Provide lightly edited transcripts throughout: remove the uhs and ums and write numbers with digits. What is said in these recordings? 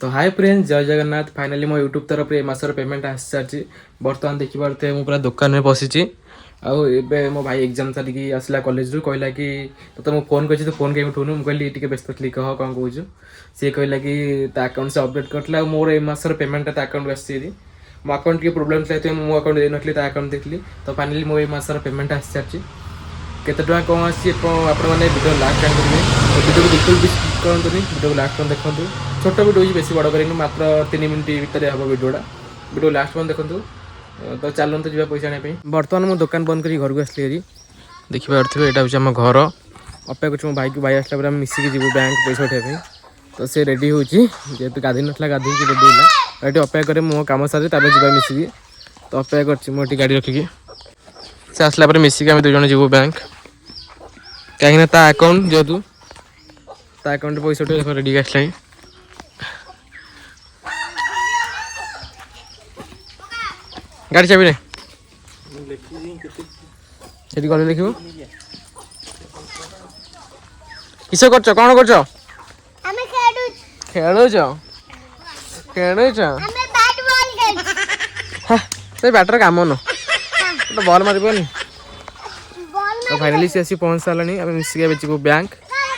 तो hi friends, जय Jagannath. Finally मो यूट्यूब तरफ ए मासर पेमेंट आसी सारी। बर्तमान देखिए मुझे पूरा दुकान में पशिची। आए मो भाई एग्जाम सारिकी आसला कॉलेज रू कहला कि तो मुझे फोन कर फोन कहीं उठूनु। मुझे कहली टे व्यस्त थी, कह कौन कहूँ। सी कहला कि अकाउंट से अपडेट करला मोर ए मासर पेमेंट अकाउंट आसी। मो अकाउंट के प्रोब्लेम था मो अकाउंट देनी अकाउंट देखली। तो फाइनाली मो ए मासर पेमेंट आसी सारी। केते टका कौन आसी आपने वीडियो लास्ट टाइम करेंगे। वीडियो को बिल्कुल भी स्किप करते वीडियो लास्ट टाइम देखो। छोट वीडियो हो बेसी बड़ करेंगे, मात्र 3 मिनट भितर हम वीडियो लास्ट टाइम देखो। तो चलते जी पैसा आने। बर्तमान मो दुकान बंद कर घर को आसली। देखिए यहाँ हूँ आम घर। अपेक्षा कर भाई को भाई आसला पर मिसिकी जीव बैंक पैसा उठाई। तो सी रेडी हो जेहतु गाधी ना गाधी रेडी है। ये अपेक्षा करे मो कम सारे तार जा मिसिकी। तो अपेक्षा कर गाड़ी रखिकी से आसला पर मिसिकी आम 2 जन जीव बैंक। कहीं अकाउंट जेहतु अकाउंट पैसा उठे रेडी आसला। गाड़ी चाबी रे सेठी गले लिखिबो। किस करछ कोन करछ? हमें खेलुछ हमें बैट बॉल खेल। से बैटर काम न तो बॉल मारिबनी। बॉल तो फाइनली से आसी पहुंच सालानी। हम मिसिके बेचबो बैंक।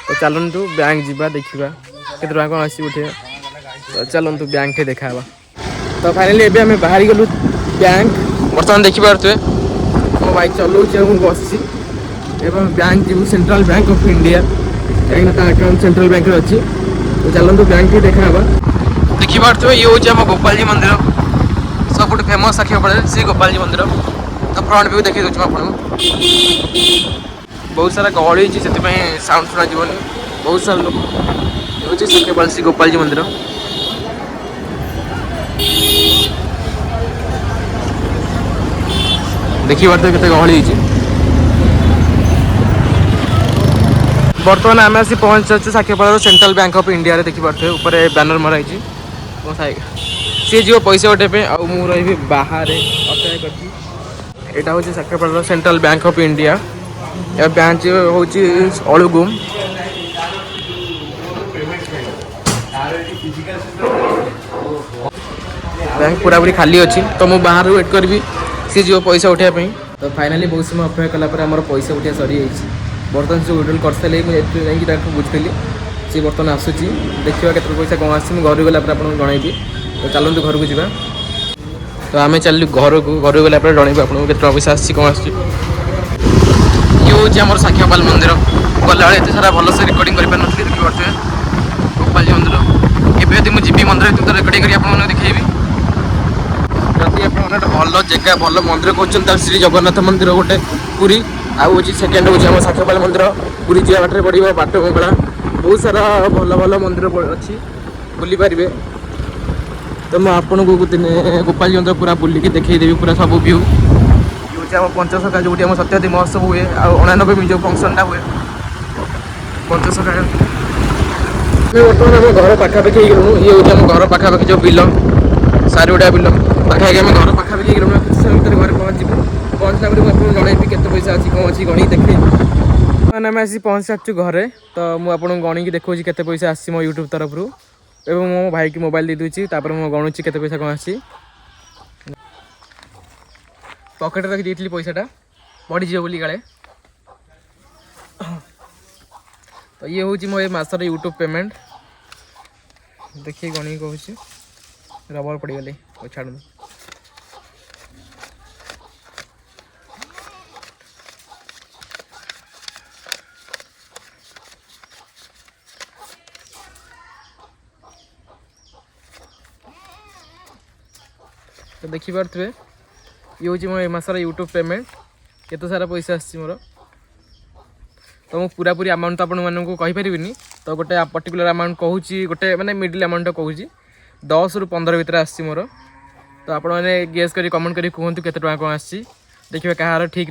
तो चलंतु बैंक जीवा देखिबा केते टका कोन आसी उठे। तो चलंतु बैंक के देखाबा। तो फाइनली एबे हम बाहरी गलु बैंक। बर्तमान देखि पारथुए मो बाइक चलाउछि और बसछि। एवं बैंक जीव सेंट्रल बैंक ऑफ इंडिया कहीं अकाउंट सेंट्रल बैंक रे अछि। तो चलंतु बैंक के देखाबा। देखि पारथुए ये होछि हम गोपाल जी मंदिर, सबुठ फेमस आखिया पड़े श्री गोपाल जी मंदिर। तो फ्रंट व्यू देखि दोछु आपन। बहुत सारा गहली अछि, सेति पय साउंड सुना जीवनी। बहुत सारा लोग होछि श्री गोपाल जी मंदिर। देखिए केते गहली होइछि। बर्तमान आम आसी पहुंच साक्षीपाड़ सेंट्रल बैंक ऑफ इंडिया रे। देखि पारथे ऊपर बैनर मराई सी जीव पैसा उठे आ मु रही बाहर अपेक्षा कर। यहाँ हूँ साक्षीपाड़ सेंट्रल बैंक ऑफ इंडिया। या ब्रांच हूँ अड़ुगुम। बैंक पूरा पूरी खाली अच्छी। तो मुझे बाहर वेट करी सी जो पैसा उठाई। तो फाइनाली बहुत समय अपेक्षा कलापर पैसा उठा सरी जाइए। बर्तमान से विड्रॉल कर सारे मुझे बुझी सी बर्तमान आसूसी। देखा के पैसा कौन आस घर गला आपको जनइबी। तो चलते घर को जावा। तो आम चलू घर को गला जनइबी आपको के पैसा आसी कौन आस। ये हूँ आम साक्षीपाल मंदिर। गला एत सारा भलसे रिकॉर्डिंग कर पारे। देखिए गोपाल जी मंदिर। एवं यदि मुझे मंदिर तो रिकॉर्डिंग कर आपको देखी। जदि आप भल जगह भल मंदिर कहते श्री जगन्नाथ मंदिर गोटे पुरी आउ सेकेंड हूँ साक्षीपाल मंदिर। पुरी जा बाटे पड़ो बाट मंगला। बहुत सारा भल भल मंदिर अच्छी बुली पारे। तो मैं आपन को दिने गोपाल जी मंदिर पूरा बुलिकी देखदेवी पूरा सब व्यू। ये हूँ पंचसखा जो सत्यादी महोत्सव हुए। आ99 जो फंक्शनटा हुए पंचसखा। बर्तमान आम घर पाखापाखि गलु। ये हूँ आम घर पाखापाखि जो बिल सारीगुड़ा बिल पाखापाखि आम घर पाखापाखि गलु। किसी समय भर घर पहुँचू। पहुँचला आपको जनइबी के पैसा अच्छी कौन अच्छी गणी देखे। आम आसी पहुँच सारी घरे। तो मुझे गणिकी देखा के पैसा आसी मो यूट्यूब तरफ रू। एवं मो भाई की मोबाइल दे दूसरी। मुझे गणुची के पैसा कौन आसी। पकेट रखी पैसाटा बढ़ीज बोली काले। तो ये हूँ मो मासर यूट्यूब पेमेंट। देखिए गणी कहूँ रबर पड़गली छाड़। तो देखी पारे ये हूँ मो मासर यूट्यूब पेमेंट। केते सारा पैसा आसी मोर। तो मुझे पूरा पूरी अमाउंट तो आपको कहीपरि। तो गोटे पर्टिकुलर अमाउंट कहूँ गोटे माने मिडिल अमाउंट कहूँ 10 ରୁ 15 भितर आसी मोर। तो आप गेस करी कमेंट करी कहतु केते टका कौन आसी। देखिए कहार ठीक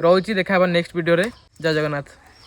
रोची देखा नेक्स्ट वीडियो रे। जय जगन्नाथ।